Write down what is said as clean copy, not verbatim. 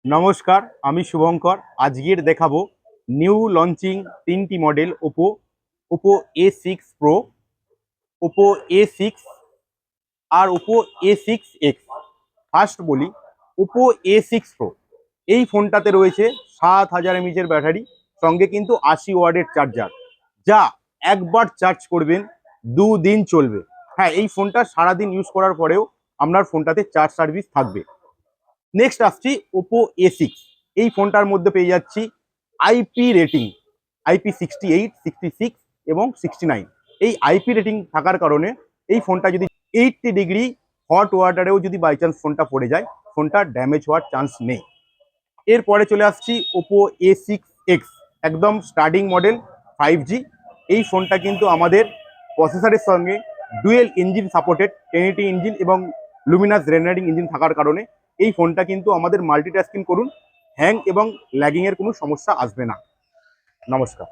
নমস্কার, আমি শুভঙ্কর। আজকের দেখাবো নিউ লঞ্চিং তিনটি model Oppo A6 Pro, Oppo A6 আর ওপো A6X। ফার্স্ট বলি ওপো A6 Pro। এই ফোনটাতে রয়েছে 7000 mAh ব্যাটারি, সঙ্গে কিন্তু 80 ওয়াটের চার্জার, যা একবার চার্জ করবেন 2 দিন চলবে। হ্যাঁ, এই ফোনটা সারাদিন ইউজ করার পরেও আপনার ফোনটাতে চার্জ সার্ভিস থাকবে। নেক্সট আসছি ওপো A6। এই ফোনটার মধ্যে পেয়ে যাচ্ছি আইপি রেটিং, IP68, 66 এবং 69। এই আইপি রেটিং থাকার কারণে এই ফোনটা যদি 80 ডিগ্রি হট ওয়াটারেও যদি বাই চান্স ফোনটা পড়ে যায়, ফোনটা ড্যামেজ হওয়ার চান্স নেই। এরপরে চলে আসছি ওপো A6X, একদম স্টার্টিং মডেল, 5G। এই ফোনটা কিন্তু আমাদের প্রসেসরের সঙ্গে ডুয়েল ইঞ্জিন সাপোর্টেড, 1080 ইঞ্জিন এবং লুমিনাস রেনারিং ইঞ্জিন থাকার কারণে এই ফোনটা কিন্তু আমাদের মাল্টিটাস্কিং করুন, হ্যাং এবং ল্যাগিংয়ের কোনো সমস্যা আসবে না। নমস্কার।